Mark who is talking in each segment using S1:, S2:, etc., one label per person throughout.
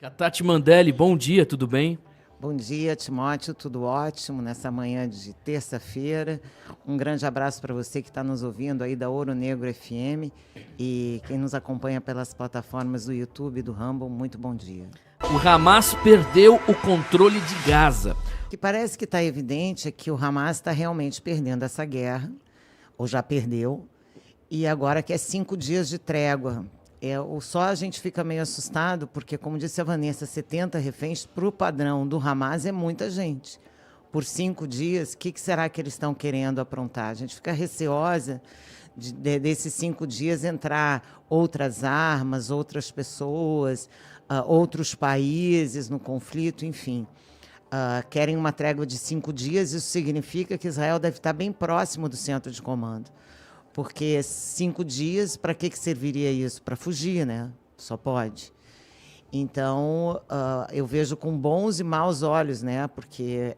S1: Tati Mandelli, bom dia, tudo bem?
S2: Bom dia, Timóteo, tudo ótimo nessa manhã de terça-feira. Um grande abraço para você que está nos ouvindo aí da Ouro Negro FM e quem nos acompanha pelas plataformas do YouTube e do Rumble, muito bom dia.
S1: O Hamas perdeu o controle de Gaza.
S2: O que parece que está evidente é que o Hamas está realmente perdendo essa guerra, ou já perdeu, e agora quer 5 dias de trégua. Só a gente fica meio assustado, porque, como disse a Vanessa, 70 reféns para o padrão do Hamas é muita gente. Por 5 dias, o que será que eles estão querendo aprontar? A gente fica receosa desses 5 dias entrar outras armas, outras pessoas, outros países no conflito, enfim. Querem uma trégua de 5 dias, isso significa que Israel deve estar bem próximo do centro de comando. Porque 5 dias, para que serviria isso? Para fugir, né? Só pode. Então, eu vejo com bons e maus olhos, né? Porque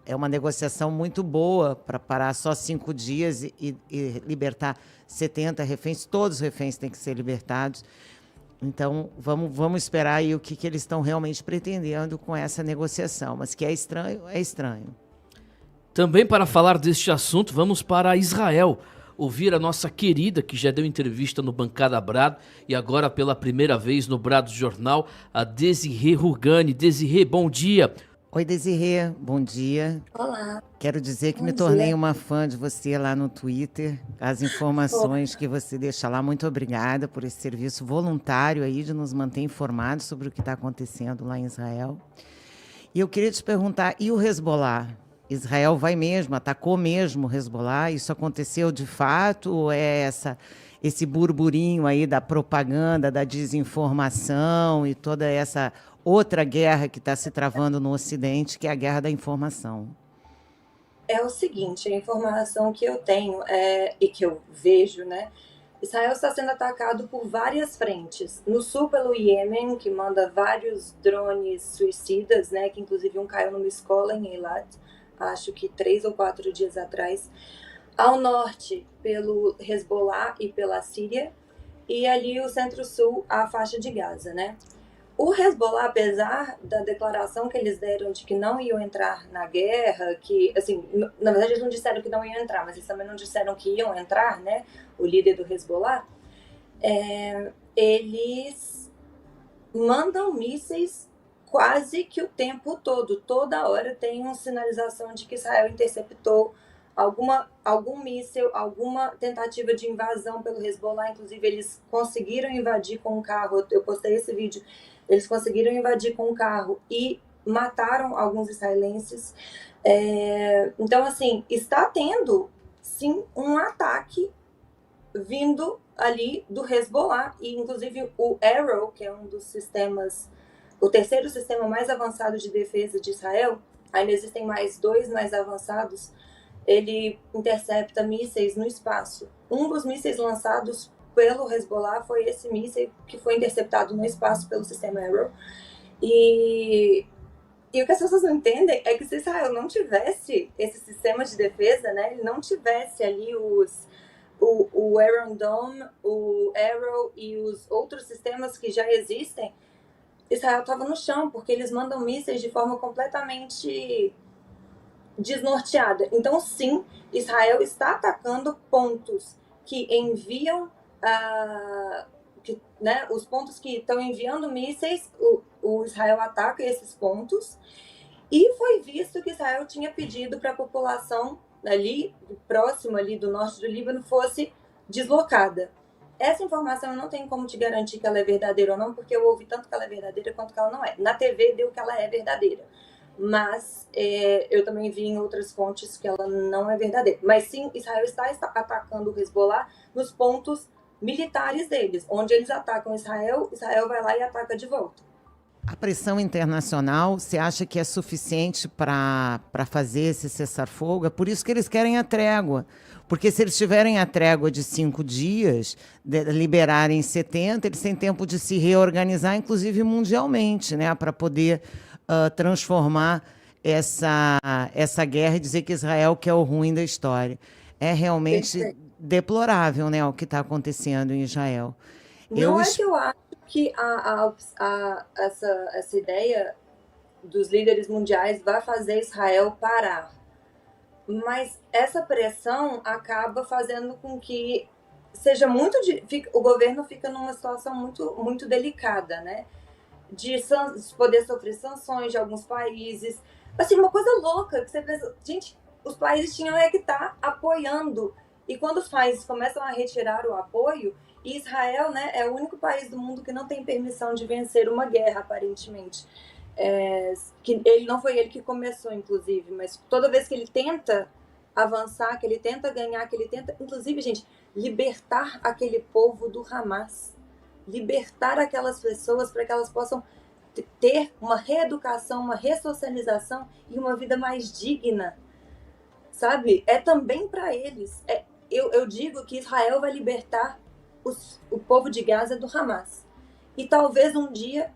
S2: é uma negociação muito boa para parar só 5 dias e libertar 70 reféns. Todos os reféns têm que ser libertados. Então, vamos esperar aí o que eles estão realmente pretendendo com essa negociação. Mas que é estranho, é estranho.
S1: Também para falar deste assunto, vamos para Israel. Ouvir a nossa querida, que já deu entrevista no Bancada Brado e agora pela primeira vez no Brado Jornal, a Desirê Rugani. Desirê, bom dia.
S2: Oi, Desirê, bom dia.
S3: Olá.
S2: Quero dizer que
S3: Bom
S2: me
S3: dia.
S2: tornei uma fã de você lá no Twitter. As informações que você deixa lá, muito obrigada por esse serviço voluntário aí de nos manter informados sobre o que está acontecendo lá em Israel. E eu queria te perguntar, e o Hezbollah? Israel vai mesmo, atacou mesmo o Hezbollah? Isso aconteceu de fato ou é esse burburinho aí da propaganda, da desinformação e toda essa outra guerra que está se travando no Ocidente, que é a guerra da informação?
S3: É o seguinte, a informação que eu tenho e que eu vejo, né? Israel está sendo atacado por várias frentes. No sul, pelo Iêmen, que manda vários drones suicidas, né? Que inclusive um caiu numa escola em Eilat, acho que 3 ou 4 dias atrás. Ao norte, pelo Hezbollah e pela Síria. E ali o centro-sul, a faixa de Gaza, né? O Hezbollah, apesar da declaração que eles deram de que não iam entrar na guerra, que, assim, na verdade eles não disseram que não iam entrar, mas eles também não disseram que iam entrar, né? O líder do Hezbollah, eles mandam mísseis quase que o tempo todo. Toda hora tem uma sinalização de que Israel interceptou algum míssil, alguma tentativa de invasão pelo Hezbollah. Inclusive, eles conseguiram invadir com um carro. Eu postei esse vídeo. Eles conseguiram invadir com um carro e mataram alguns israelenses. Então, assim, está tendo, sim, um ataque vindo ali do Hezbollah. E, inclusive, o Arrow, que é um dos sistemas, o terceiro sistema mais avançado de defesa de Israel, ainda existem mais 2 mais avançados, ele intercepta mísseis no espaço. Um dos mísseis lançados pelo Hezbollah foi esse míssil que foi interceptado no espaço pelo sistema Arrow. E o que as pessoas não entendem é que se Israel não tivesse esse sistema de defesa, né, ele não tivesse ali o Iron Dome, o Arrow e os outros sistemas que já existem, Israel estava no chão, porque eles mandam mísseis de forma completamente desnorteada. Então, sim, Israel está atacando pontos que enviam, né, os pontos que estão enviando mísseis, o Israel ataca esses pontos. E foi visto que Israel tinha pedido para a população ali, próximo ali do norte do Líbano, fosse deslocada. Essa informação eu não tenho como te garantir que ela é verdadeira ou não, porque eu ouvi tanto que ela é verdadeira quanto que ela não é. Na TV deu que ela é verdadeira, mas eu também vi em outras fontes que ela não é verdadeira. Mas sim, Israel está atacando o Hezbollah nos pontos militares deles. Onde eles atacam Israel, Israel vai lá e ataca de volta.
S2: A pressão internacional, você acha que é suficiente para fazer esse cessar-fogo? É por isso que eles querem a trégua. Porque se eles tiverem a trégua de 5 dias, liberarem 70, eles têm tempo de se reorganizar, inclusive mundialmente, né, para poder transformar essa guerra e dizer que Israel que é o ruim da história. É realmente deplorável, né, o que está acontecendo em Israel.
S3: Não é que eu acho que essa ideia dos líderes mundiais vai fazer Israel parar. Mas essa pressão acaba fazendo com que seja o governo fica numa situação muito, muito delicada, né? De poder sofrer sanções de alguns países. Assim, uma coisa louca, que você pensa, gente, os países tinham que estar apoiando. E quando os países começam a retirar o apoio, e Israel, né, é o único país do mundo que não tem permissão de vencer uma guerra, aparentemente. Que não foi ele que começou, inclusive, mas toda vez que ele tenta avançar, que ele tenta ganhar, que ele tenta, inclusive, gente, libertar aquele povo do Hamas, libertar aquelas pessoas para que elas possam ter uma reeducação, uma ressocialização e uma vida mais digna, sabe? É também para eles. Eu digo que Israel vai libertar o povo de Gaza do Hamas. E talvez um dia,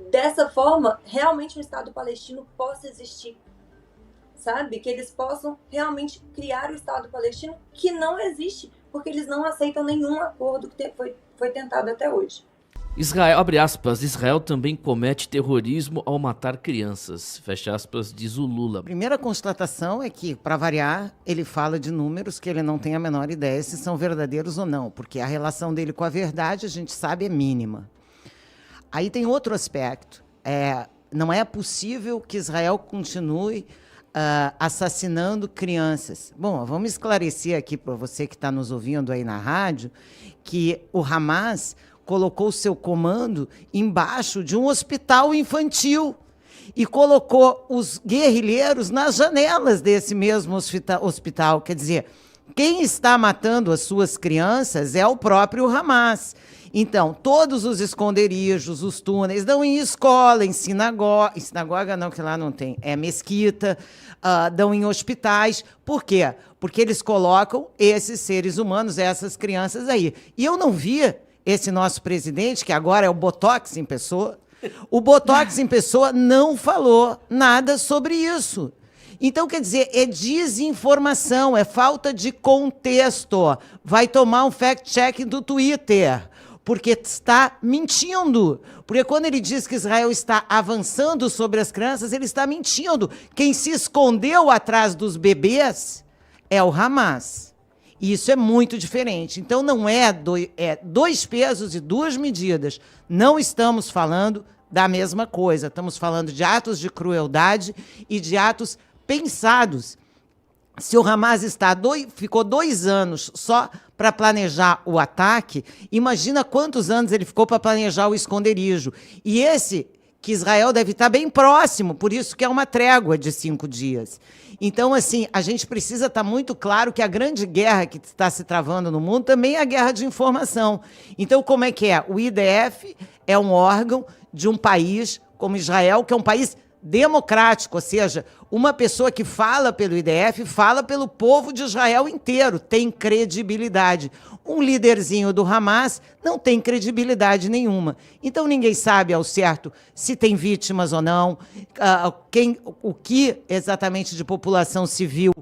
S3: dessa forma, realmente um Estado palestino possa existir. Sabe? Que eles possam realmente criar o Estado palestino, que não existe, porque eles não aceitam nenhum acordo que foi tentado até hoje.
S1: Israel, abre aspas, Israel também comete terrorismo ao matar crianças, fecha aspas, diz o Lula.
S2: A primeira constatação é que, para variar, ele fala de números que ele não tem a menor ideia se são verdadeiros ou não, porque a relação dele com a verdade, a gente sabe, é mínima. Aí tem outro aspecto. Não é possível que Israel continue assassinando crianças. Bom, vamos esclarecer aqui para você que está nos ouvindo aí na rádio, que o Hamas colocou o seu comando embaixo de um hospital infantil e colocou os guerrilheiros nas janelas desse mesmo hospital. Quer dizer, quem está matando as suas crianças é o próprio Hamas. Então, todos os esconderijos, os túneis, dão em escola, em sinagoga não, que lá não tem, é mesquita, dão em hospitais. Por quê? Porque eles colocam esses seres humanos, essas crianças aí. E eu não vi esse nosso presidente, que agora é o Botox em pessoa, o Botox em pessoa não falou nada sobre isso. Então, quer dizer, é desinformação, é falta de contexto. Vai tomar um fact-check do Twitter, porque está mentindo. Porque quando ele diz que Israel está avançando sobre as crianças, ele está mentindo. Quem se escondeu atrás dos bebês é o Hamas. E isso é muito diferente. Então, não é dois pesos e duas medidas. Não estamos falando da mesma coisa. Estamos falando de atos de crueldade e de atos pensados. Se o Hamas ficou 2 anos só para planejar o ataque, imagina quantos anos ele ficou para planejar o esconderijo. E esse, que Israel deve estar bem próximo, por isso que é uma trégua de 5 dias. Então, assim, a gente precisa estar muito claro que a grande guerra que está se travando no mundo também é a guerra de informação. Então, como é que é? O IDF é um órgão de um país como Israel, que é um país democrático, ou seja, uma pessoa que fala pelo IDF fala pelo povo de Israel inteiro, tem credibilidade. Um líderzinho do Hamas não tem credibilidade nenhuma. Então ninguém sabe ao certo se tem vítimas ou não, o que exatamente de população civil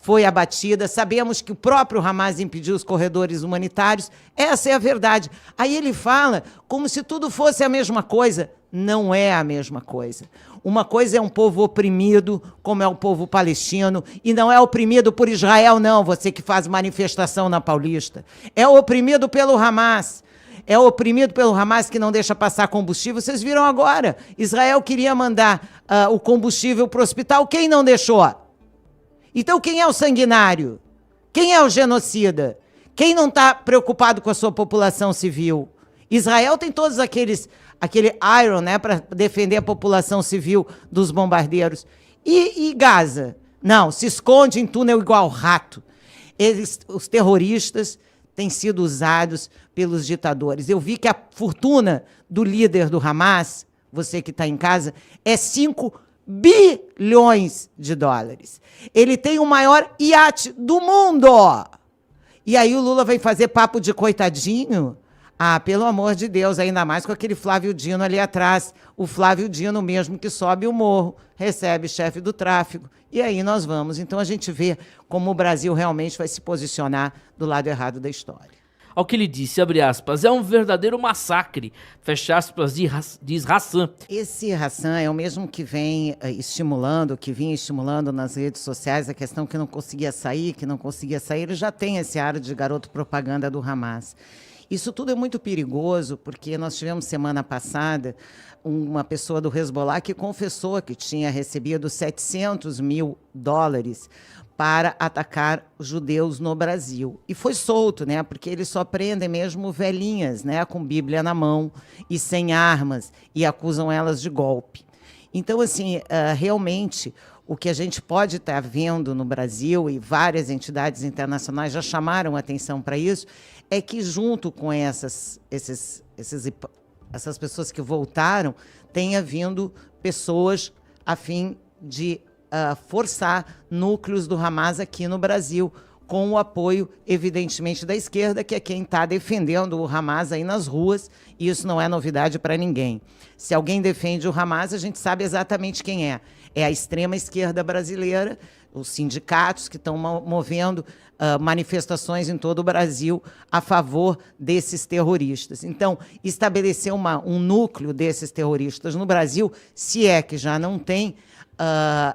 S2: foi abatida. Sabemos que o próprio Hamas impediu os corredores humanitários. Essa é a verdade. Aí ele fala como se tudo fosse a mesma coisa. Não é a mesma coisa. Uma coisa é um povo oprimido, como é o povo palestino, e não é oprimido por Israel, não, você que faz manifestação na Paulista. É oprimido pelo Hamas. É oprimido pelo Hamas que não deixa passar combustível. Vocês viram agora, Israel queria mandar o combustível para o hospital, quem não deixou? Então quem é o sanguinário? Quem é o genocida? Quem não está preocupado com a sua população civil? Israel tem todos aquele iron, né, para defender a população civil dos bombardeiros. E Gaza? Não, se esconde em túnel igual rato. Os terroristas têm sido usados pelos ditadores. Eu vi que a fortuna do líder do Hamas, você que está em casa, é 5 bilhões de dólares. Ele tem o maior iate do mundo. E aí o Lula vem fazer papo de coitadinho? Ah, pelo amor de Deus, ainda mais com aquele Flávio Dino ali atrás. O Flávio Dino mesmo que sobe o morro, recebe chefe do tráfico. E aí nós vamos. Então a gente vê como o Brasil realmente vai se posicionar do lado errado da história.
S1: ao que ele disse, abre aspas, é um verdadeiro massacre, fecha aspas, diz Hassan.
S2: Esse Hassan é o mesmo que vem que vinha estimulando nas redes sociais a questão que não conseguia sair, ele já tem esse ar de garoto propaganda do Hamas. Isso tudo é muito perigoso, porque nós tivemos semana passada uma pessoa do Hezbollah que confessou que tinha recebido $700 mil para atacar judeus no Brasil. E foi solto, né? Porque eles só prendem mesmo velhinhas, né? Com Bíblia na mão e sem armas, e acusam elas de golpe. Então, assim, realmente, o que a gente pode estar vendo no Brasil, e várias entidades internacionais já chamaram atenção para isso, é que junto com essas pessoas que voltaram, tenha vindo pessoas a fim de forçar núcleos do Hamas aqui no Brasil, com o apoio, evidentemente, da esquerda, que é quem está defendendo o Hamas aí nas ruas, e isso não é novidade para ninguém. Se alguém defende o Hamas, a gente sabe exatamente quem é. É a extrema esquerda brasileira, os sindicatos que estão movendo manifestações em todo o Brasil a favor desses terroristas. Então, estabelecer um núcleo desses terroristas no Brasil, se é que já não tem,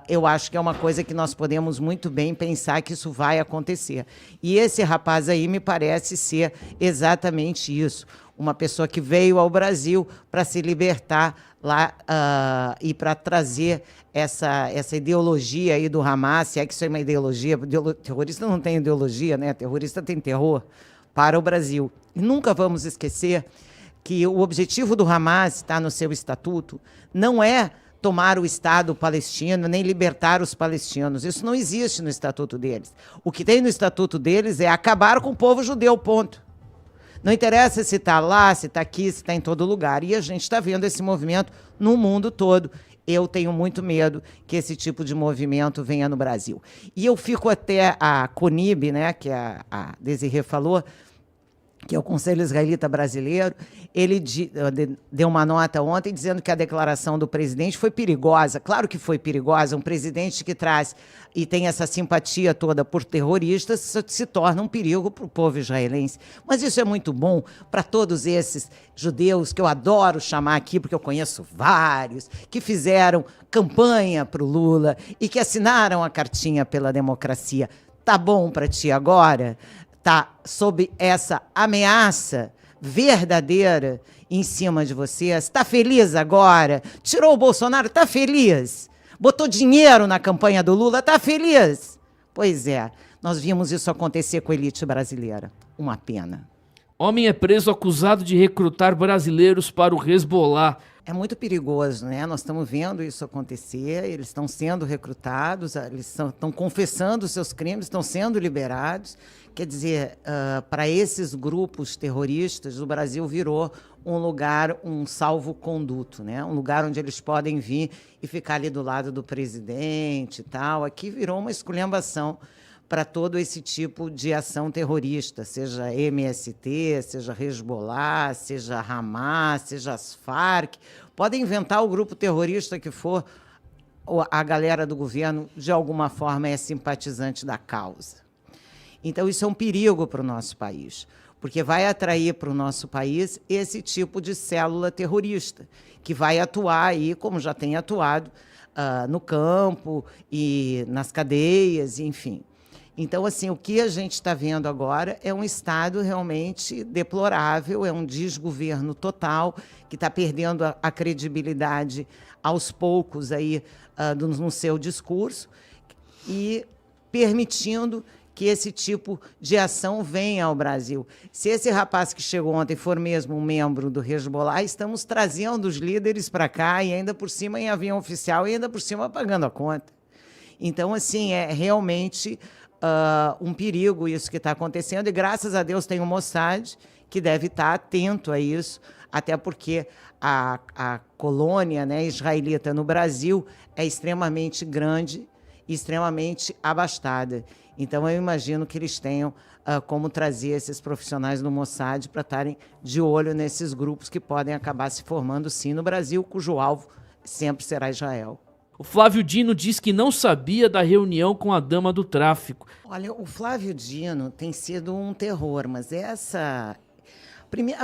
S2: eu acho que é uma coisa que nós podemos muito bem pensar que isso vai acontecer. E esse rapaz aí me parece ser exatamente isso. Uma pessoa que veio ao Brasil para se libertar lá e para trazer essa ideologia aí do Hamas, se é que isso é uma ideologia, terrorista não tem ideologia, né? Terrorista tem terror, para o Brasil. E nunca vamos esquecer que o objetivo do Hamas, está no seu estatuto, não é tomar o Estado palestino, nem libertar os palestinos. Isso não existe no estatuto deles. O que tem no estatuto deles é acabar com o povo judeu, ponto. Não interessa se está lá, se está aqui, se está em todo lugar. E a gente está vendo esse movimento no mundo todo. Eu tenho muito medo que esse tipo de movimento venha no Brasil. E eu fico até a CONIB, né, que a Desirê falou, que é o Conselho Israelita Brasileiro, ele deu uma nota ontem dizendo que a declaração do presidente foi perigosa. Claro que foi perigosa. Um presidente que traz e tem essa simpatia toda por terroristas se torna um perigo para o povo israelense. Mas isso é muito bom para todos esses judeus que eu adoro chamar aqui, porque eu conheço vários, que fizeram campanha para o Lula e que assinaram a cartinha pela democracia. Tá bom para ti agora? Está sob essa ameaça verdadeira em cima de você? Está feliz agora? Tirou o Bolsonaro? Está feliz? Botou dinheiro na campanha do Lula? Está feliz? Pois é, nós vimos isso acontecer com a elite brasileira. Uma pena.
S1: Homem é preso acusado de recrutar brasileiros para o Hezbollah.
S2: É muito perigoso, né? Nós estamos vendo isso acontecer, eles estão sendo recrutados, eles estão confessando os seus crimes, estão sendo liberados. Quer dizer, para esses grupos terroristas, o Brasil virou um lugar, um salvo-conduto, né? Um lugar onde eles podem vir e ficar ali do lado do presidente e tal. Aqui virou uma esculhambação para todo esse tipo de ação terrorista, seja MST, seja Hezbollah, seja Hamas, seja as Farc. Podem inventar o grupo terrorista que for, a galera do governo, de alguma forma, é simpatizante da causa. Então, isso é um perigo para o nosso país, porque vai atrair para o nosso país esse tipo de célula terrorista, que vai atuar aí, como já tem atuado, no campo e nas cadeias, enfim. Então, assim, o que a gente está vendo agora é um Estado realmente deplorável, é um desgoverno total, que está perdendo a credibilidade aos poucos aí, no seu discurso e permitindo que esse tipo de ação venha ao Brasil. Se esse rapaz que chegou ontem for mesmo um membro do Hezbollah, estamos trazendo os líderes para cá e ainda por cima em avião oficial e ainda por cima pagando a conta. Então, assim, é realmente um perigo isso que está acontecendo, e graças a Deus tem o Mossad, que deve estar atento a isso, até porque a colônia, né, israelita no Brasil é extremamente grande e extremamente abastada. Então, eu imagino que eles tenham como trazer esses profissionais do Mossad para estarem de olho nesses grupos que podem acabar se formando, sim, no Brasil, cujo alvo sempre será Israel.
S1: O Flávio Dino diz que não sabia da reunião com a dama do tráfico.
S2: Olha, o Flávio Dino tem sido um terror, mas a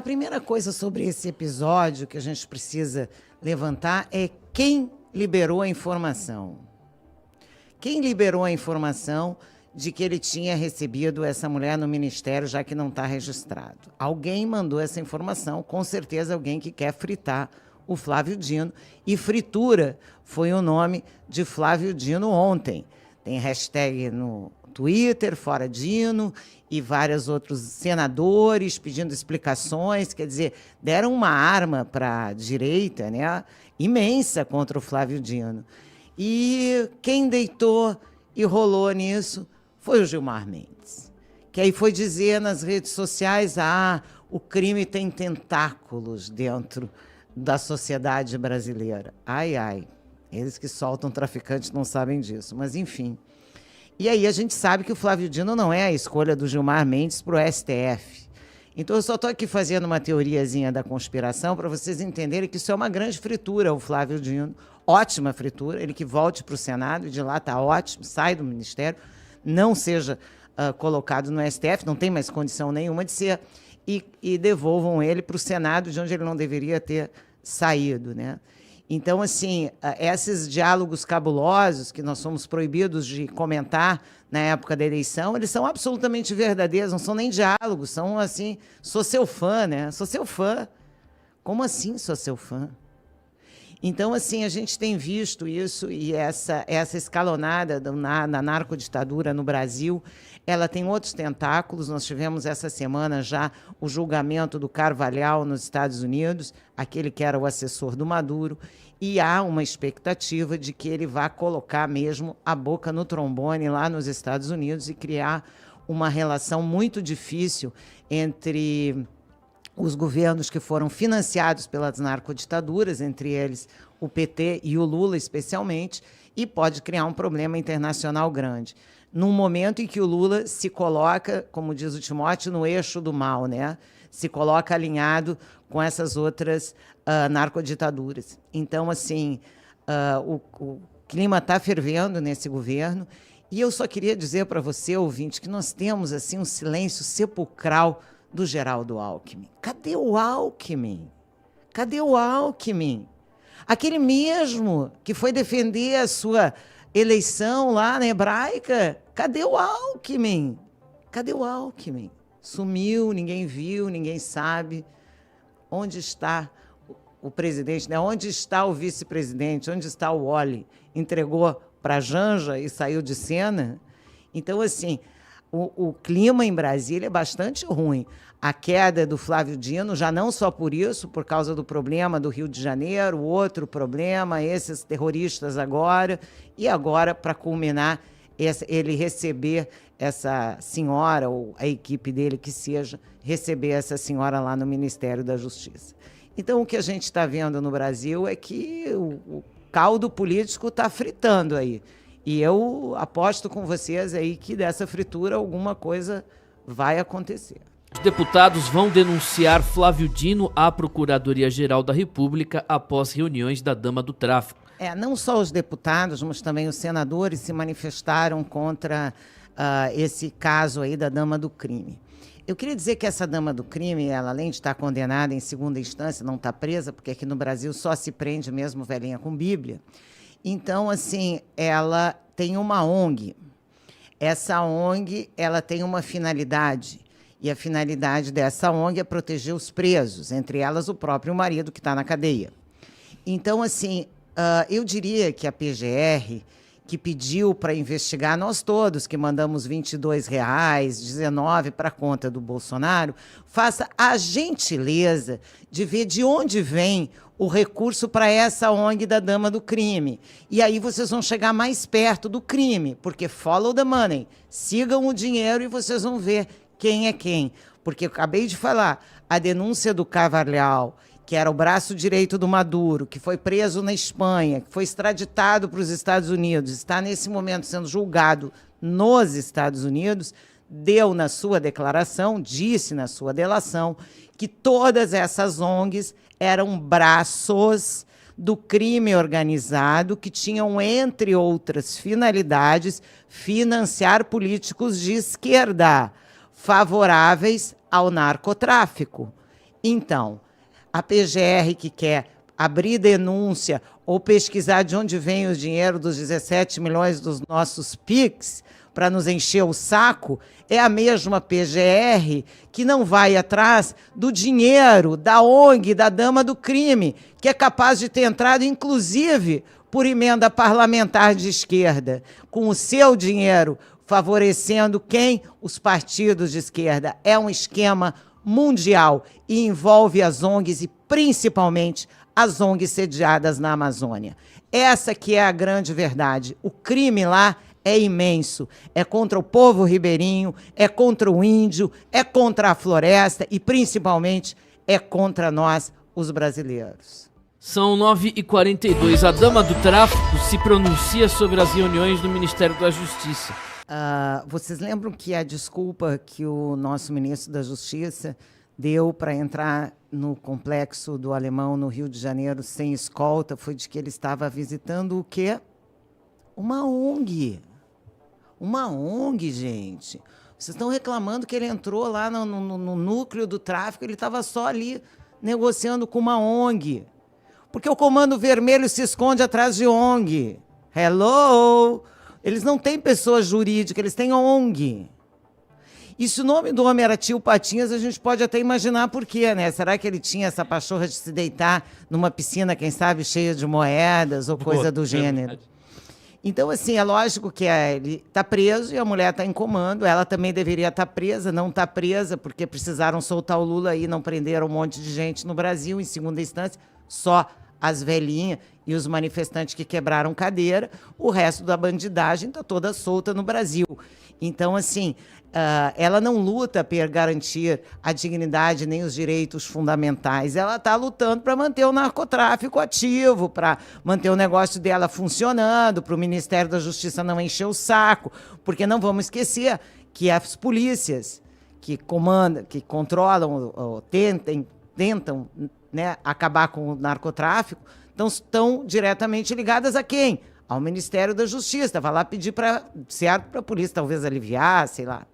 S2: primeira coisa sobre esse episódio que a gente precisa levantar é quem liberou a informação. Quem liberou a informação de que ele tinha recebido essa mulher no ministério, já que não está registrado? Alguém mandou essa informação, com certeza alguém que quer fritar o Flávio Dino, e fritura foi o nome de Flávio Dino ontem. Tem hashtag no Twitter, fora Dino, e vários outros senadores pedindo explicações, quer dizer, deram uma arma para a direita, né, imensa contra o Flávio Dino. E quem deitou e rolou nisso foi o Gilmar Mendes, que aí foi dizer nas redes sociais, o crime tem tentáculos dentro da sociedade brasileira. Ai, ai, eles que soltam traficantes não sabem disso, mas enfim. E aí a gente sabe que o Flávio Dino não é a escolha do Gilmar Mendes para o STF. Então eu só estou aqui fazendo uma teoriazinha da conspiração para vocês entenderem que isso é uma grande fritura, o Flávio Dino. Ótima fritura, ele que volte para o Senado, e de lá está ótimo, sai do Ministério, não seja colocado no STF, não tem mais condição nenhuma de ser, e devolvam ele para o Senado, de onde ele não deveria ter saído, né? Então, assim, esses diálogos cabulosos que nós somos proibidos de comentar na época da eleição, eles são absolutamente verdadeiros, não são nem diálogos, são assim, sou seu fã, né? Sou seu fã. Como assim sou seu fã? Então, assim, a gente tem visto isso, e essa escalonada na narcoditadura no Brasil, ela tem outros tentáculos. Nós tivemos essa semana já o julgamento do Carvalhal nos Estados Unidos, aquele que era o assessor do Maduro, e há uma expectativa de que ele vá colocar mesmo a boca no trombone lá nos Estados Unidos e criar uma relação muito difícil entre os governos que foram financiados pelas narcoditaduras, entre eles o PT e o Lula especialmente, e pode criar um problema internacional grande. Num momento em que o Lula se coloca, como diz o Timóteo, no eixo do mal, né? Se coloca alinhado com essas outras narcoditaduras. Então, assim, o clima está fervendo nesse governo, e eu só queria dizer para você, ouvinte, que nós temos assim um silêncio sepulcral do Geraldo Alckmin. Cadê o Alckmin? Cadê o Alckmin? Aquele mesmo que foi defender a sua eleição lá na Hebraica. Cadê o Alckmin? Cadê o Alckmin? Sumiu, ninguém viu, ninguém sabe. Onde está o presidente, né? Onde está o vice-presidente? Onde está o Wally? Entregou para a Janja e saiu de cena? Então, assim, o clima em Brasília é bastante ruim. A queda do Flávio Dino, já não só por isso, por causa do problema do Rio de Janeiro, outro problema, esses terroristas agora, e agora, para culminar, ele receber essa senhora, ou a equipe dele que seja, receber essa senhora lá no Ministério da Justiça. Então, o que a gente está vendo no Brasil é que o caldo político está fritando aí. E eu aposto com vocês aí que dessa fritura alguma coisa vai acontecer.
S1: Os deputados vão denunciar Flávio Dino à Procuradoria-Geral da República após reuniões da Dama do Tráfico.
S2: Não só os deputados, mas também os senadores se manifestaram contra esse caso aí da Dama do Crime. Eu queria dizer que essa Dama do Crime, ela, além de estar condenada em segunda instância, não está presa, porque aqui no Brasil só se prende mesmo velhinha com Bíblia. Então, assim, ela tem uma ONG. Essa ONG, ela tem uma finalidade, e a finalidade dessa ONG é proteger os presos, entre elas o próprio marido que está na cadeia. Então, assim, eu diria que a PGR, que pediu para investigar, nós todos que mandamos R$22, R$19 para a conta do Bolsonaro, faça a gentileza de ver de onde vem o recurso para essa ONG da Dama do Crime. E aí vocês vão chegar mais perto do crime, porque follow the money, sigam o dinheiro e vocês vão ver quem é quem. Porque eu acabei de falar, a denúncia do Carvalhal, que era o braço direito do Maduro, que foi preso na Espanha, que foi extraditado para os Estados Unidos, está nesse momento sendo julgado nos Estados Unidos, deu na sua declaração, disse na sua delação, que todas essas ONGs eram braços do crime organizado, que tinham, entre outras finalidades, financiar políticos de esquerda favoráveis ao narcotráfico. Então, a PGR que quer abrir denúncia ou pesquisar de onde vem o dinheiro dos 17 milhões dos nossos PIX para nos encher o saco, é a mesma PGR que não vai atrás do dinheiro da ONG, da Dama do Crime, que é capaz de ter entrado, inclusive, por emenda parlamentar de esquerda, com o seu dinheiro, favorecendo quem? Os partidos de esquerda. É um esquema mundial e envolve as ONGs e, principalmente, as ONGs sediadas na Amazônia. Essa que é a grande verdade. O crime lá é imenso. É contra o povo ribeirinho, é contra o índio, é contra a floresta e, principalmente, é contra nós, os brasileiros.
S1: São 9h42. A Dama do Tráfico se pronuncia sobre as reuniões do Ministério da Justiça.
S2: Vocês lembram que a desculpa que o nosso ministro da Justiça deu para entrar no complexo do Alemão, no Rio de Janeiro, sem escolta, foi de que ele estava visitando o quê? Uma ONG. Uma ONG, gente. Vocês estão reclamando que ele entrou lá no núcleo do tráfico, ele estava só ali negociando com uma ONG. Porque o Comando Vermelho se esconde atrás de ONG. Hello! Eles não têm pessoa jurídica, eles têm ONG. E se o nome do homem era Tio Patinhas, a gente pode até imaginar por quê, né? Será que ele tinha essa pachorra de se deitar numa piscina, quem sabe, cheia de moedas ou coisa do gênero? Então, assim, é lógico que ele está preso e a mulher está em comando. Ela também deveria estar presa, não está presa, porque precisaram soltar o Lula e não prenderam um monte de gente no Brasil, em segunda instância, só as velhinhas e os manifestantes que quebraram cadeira. O resto da bandidagem está toda solta no Brasil. Então, assim, ela não luta por garantir a dignidade nem os direitos fundamentais. Ela está lutando para manter o narcotráfico ativo, para manter o negócio dela funcionando, para o Ministério da Justiça não encher o saco, porque não vamos esquecer que as polícias que comandam, que controlam, ou tentam, né, acabar com o narcotráfico, estão diretamente ligadas a quem? Ao Ministério da Justiça. Vai lá pedir para a polícia talvez aliviar, sei lá.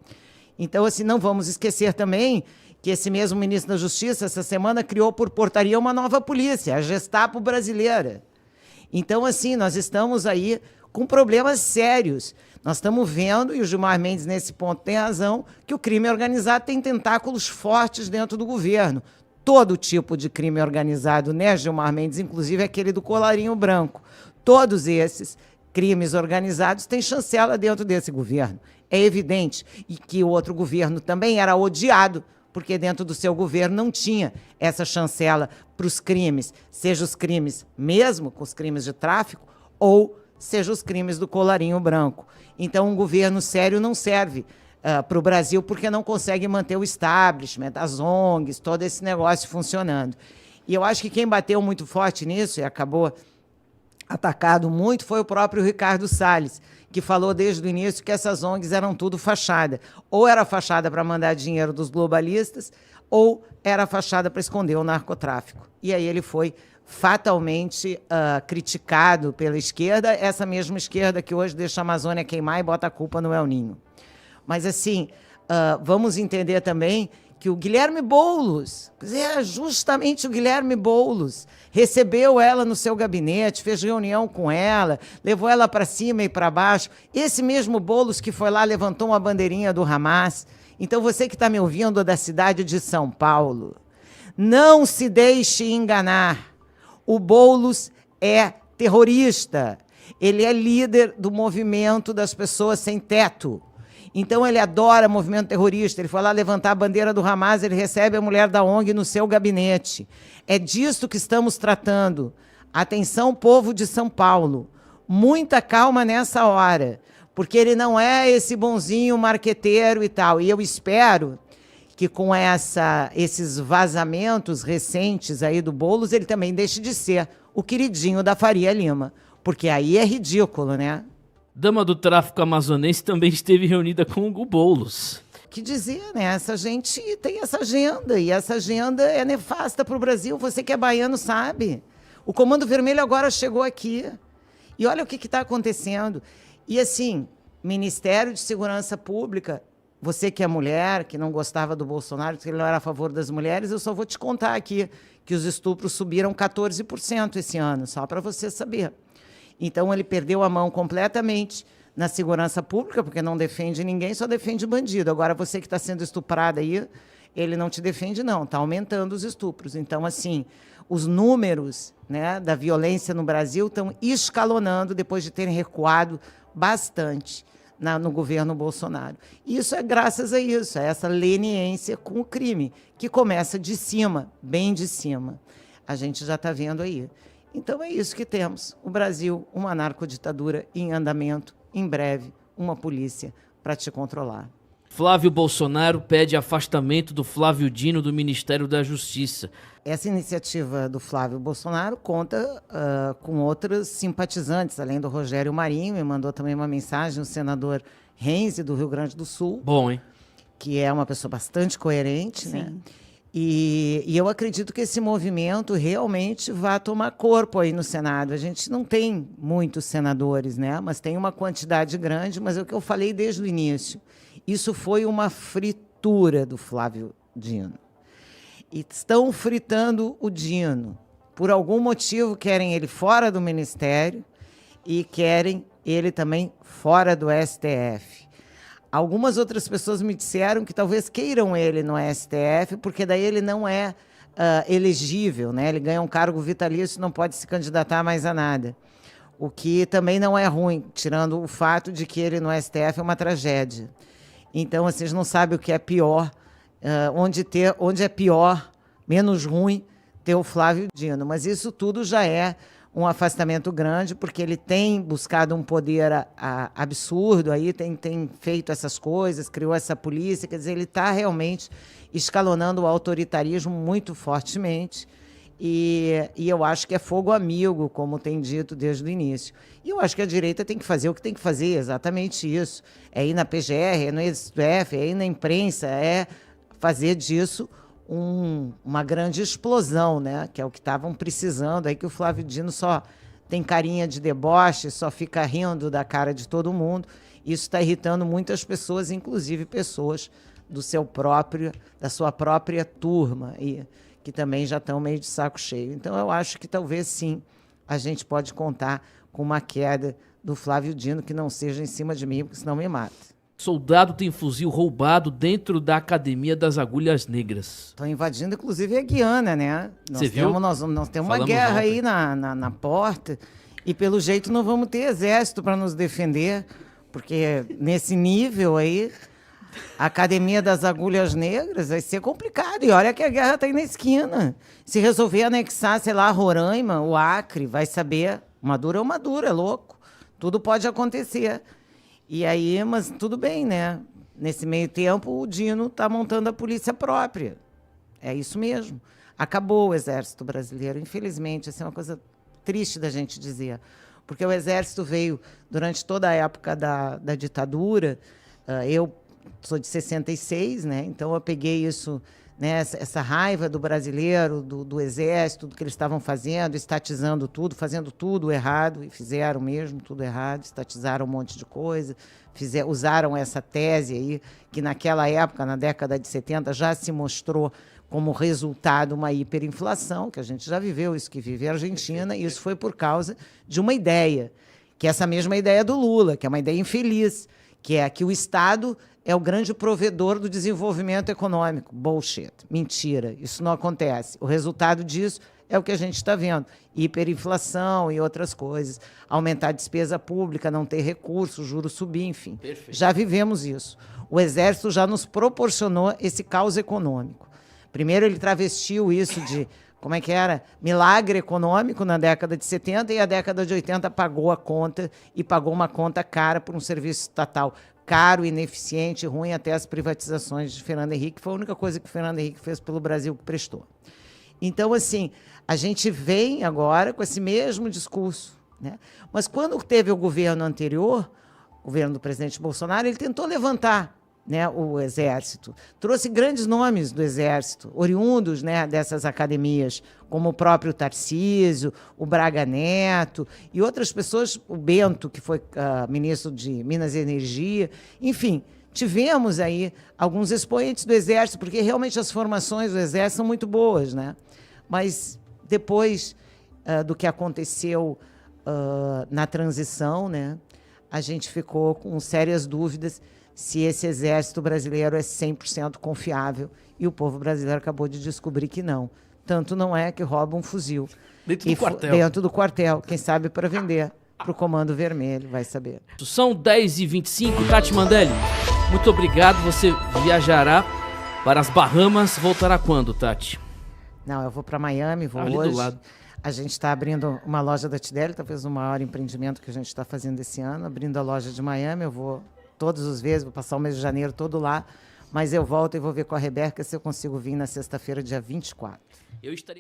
S2: Então, assim, não vamos esquecer também que esse mesmo ministro da Justiça, essa semana, criou por portaria uma nova polícia, a Gestapo brasileira. Então, assim, nós estamos aí com problemas sérios. Nós estamos vendo, e o Gilmar Mendes, nesse ponto, tem razão, que o crime organizado tem tentáculos fortes dentro do governo. Todo tipo de crime organizado, né, Gilmar Mendes? Inclusive aquele do colarinho branco. Todos esses crimes organizados têm chancela dentro desse governo. É evidente. E que o outro governo também era odiado, porque dentro do seu governo não tinha essa chancela para os crimes, seja os crimes mesmo, com os crimes de tráfico, ou seja os crimes do colarinho branco. Então, um governo sério não serve para o Brasil porque não consegue manter o establishment, as ONGs, todo esse negócio funcionando. E eu acho que quem bateu muito forte nisso e acabou atacado muito foi o próprio Ricardo Salles, que falou desde o início que essas ONGs eram tudo fachada. Ou era fachada para mandar dinheiro dos globalistas, ou era fachada para esconder o narcotráfico. E aí ele foi fatalmente criticado pela esquerda, essa mesma esquerda que hoje deixa a Amazônia queimar e bota a culpa no El Ninho. Mas, assim, vamos entender também que o Guilherme Boulos, justamente o Guilherme Boulos, recebeu ela no seu gabinete, fez reunião com ela, levou ela para cima e para baixo. Esse mesmo Boulos que foi lá, levantou uma bandeirinha do Hamas. Então, você que está me ouvindo da cidade de São Paulo, não se deixe enganar. O Boulos é terrorista. Ele é líder do movimento das pessoas sem teto. Então, ele adora movimento terrorista. Ele foi lá levantar a bandeira do Hamas, ele recebe a mulher da ONG no seu gabinete. É disso que estamos tratando. Atenção, povo de São Paulo. Muita calma nessa hora, porque ele não é esse bonzinho marqueteiro e tal. E eu espero que com esses vazamentos recentes aí do Boulos, ele também deixe de ser o queridinho da Faria Lima. Porque aí é ridículo, né?
S1: Dama do tráfico amazonense também esteve reunida com o Boulos.
S2: Que dizer, né? Essa gente tem essa agenda, e essa agenda é nefasta para o Brasil. Você que é baiano sabe. O Comando Vermelho agora chegou aqui e olha o que está acontecendo. E assim, Ministério de Segurança Pública, você que é mulher, que não gostava do Bolsonaro, que ele não era a favor das mulheres, eu só vou te contar aqui que os estupros subiram 14% esse ano, só para você saber. Então, ele perdeu a mão completamente na segurança pública, porque não defende ninguém, só defende bandido. Agora, você que está sendo estuprada aí, ele não te defende, não. Está aumentando os estupros. Então, assim, os números, né, da violência no Brasil estão escalonando depois de terem recuado bastante no governo Bolsonaro. Isso é graças a isso, a essa leniência com o crime, que começa de cima, bem de cima. A gente já está vendo aí. Então é isso que temos. O Brasil, uma narcoditadura em andamento, em breve, uma polícia para te controlar.
S1: Flávio Bolsonaro pede afastamento do Flávio Dino do Ministério da Justiça.
S2: Essa iniciativa do Flávio Bolsonaro conta com outros simpatizantes, além do Rogério Marinho, me mandou também uma mensagem o senador Renzi, do Rio Grande do Sul.
S1: Bom, hein?
S2: Que é uma pessoa bastante coerente,
S3: Sim.
S2: né? E eu acredito que esse movimento realmente vai tomar corpo aí no Senado. A gente não tem muitos senadores, né? Mas tem uma quantidade grande, mas é o que eu falei desde o início. Isso foi uma fritura do Flávio Dino. E estão fritando o Dino. Por algum motivo querem ele fora do Ministério e querem ele também fora do STF. Algumas outras pessoas me disseram que talvez queiram ele no STF, porque daí ele não é elegível, né? Ele ganha um cargo vitalício e não pode se candidatar mais a nada. O que também não é ruim, tirando o fato de que ele no STF é uma tragédia. Então, vocês não sabem o que é pior, onde é pior, menos ruim, ter o Flávio Dino. Mas isso tudo já é um afastamento grande, porque ele tem buscado um poder absurdo, aí tem feito essas coisas, criou essa polícia, quer dizer, ele está realmente escalonando o autoritarismo muito fortemente, e eu acho que é fogo amigo, como tem dito desde o início. E eu acho que a direita tem que fazer o que tem que fazer, exatamente isso. É ir na PGR, é no STF, é ir na imprensa, é fazer disso uma grande explosão, né? Que é o que estavam precisando, aí que o Flávio Dino só tem carinha de deboche, só fica rindo da cara de todo mundo. Isso está irritando muitas pessoas, inclusive pessoas da sua própria turma, e que também já estão meio de saco cheio. Então, eu acho que talvez sim a gente pode contar com uma queda do Flávio Dino, que não seja em cima de mim, porque senão me mata.
S1: Soldado tem fuzil roubado dentro da Academia das Agulhas Negras.
S2: Estão invadindo, inclusive, a Guiana, né?
S1: Você viu?
S2: Nós temos uma
S1: Falamos
S2: guerra
S1: ontem.
S2: aí na porta, e pelo jeito não vamos ter exército para nos defender, porque nesse nível aí, a Academia das Agulhas Negras vai ser complicado. E olha que a guerra está aí na esquina. Se resolver anexar, sei lá, Roraima, o Acre, vai saber. Maduro é uma dura, é louco. Tudo pode acontecer. E aí, mas tudo bem, né? Nesse meio tempo, o Dino está montando a polícia própria. É isso mesmo. Acabou o Exército Brasileiro, infelizmente. Essa é uma coisa triste da gente dizer. Porque o Exército veio durante toda a época da ditadura. Eu sou de 66, né? Então eu peguei isso, né? Essa raiva do brasileiro, do Exército, do que eles estavam fazendo, estatizando tudo, fazendo tudo errado, e fizeram mesmo tudo errado, estatizaram um monte de coisa, usaram essa tese aí, que naquela época, na década de 70, já se mostrou como resultado uma hiperinflação, que a gente já viveu isso que vive a Argentina, e isso foi por causa de uma ideia, que é essa mesma ideia do Lula, que é uma ideia infeliz, que é que o Estado é o grande provedor do desenvolvimento econômico. Bullshit. Mentira. Isso não acontece. O resultado disso é o que a gente está vendo. Hiperinflação e outras coisas. Aumentar a despesa pública, não ter recursos, juros subir, enfim.
S1: Perfeito.
S2: Já vivemos isso. O Exército já nos proporcionou esse caos econômico. Primeiro, ele travestiu isso de, como é que era? Milagre econômico na década de 70, e a década de 80 pagou a conta, e pagou uma conta cara por um serviço estatal caro, ineficiente, ruim, até as privatizações de Fernando Henrique. Foi a única coisa que o Fernando Henrique fez pelo Brasil que prestou. Então, assim, a gente vem agora com esse mesmo discurso, né? Mas quando teve o governo anterior, o governo do presidente Bolsonaro, ele tentou levantar né, o Exército. Trouxe grandes nomes do Exército, oriundos, né, dessas academias, como o próprio Tarcísio, o Braga Neto e outras pessoas, o Bento, que foi ministro de Minas e Energia. Enfim, tivemos aí alguns expoentes do Exército, porque realmente as formações do Exército são muito boas, né? Mas depois do que aconteceu na transição, né, a gente ficou com sérias dúvidas se esse Exército brasileiro é 100% confiável, e o povo brasileiro acabou de descobrir que não. Tanto não é que rouba um fuzil.
S1: Dentro do quartel.
S2: Dentro do quartel, quem sabe para vender para o Comando Vermelho, vai saber.
S1: São 10h25, Tati Mandelli, muito obrigado, você viajará para as Bahamas, voltará quando, Tati?
S2: Não, eu vou para Miami, vou
S1: Ali
S2: hoje.
S1: do lado.
S2: A gente está abrindo uma loja da Tideli, talvez o maior empreendimento que a gente está fazendo esse ano, abrindo a loja de Miami. Eu vou todos os vezes, vou passar o mês de janeiro todo lá, mas eu volto e vou ver com a Rebeca se eu consigo vir na sexta-feira, dia 24.
S1: Eu estarei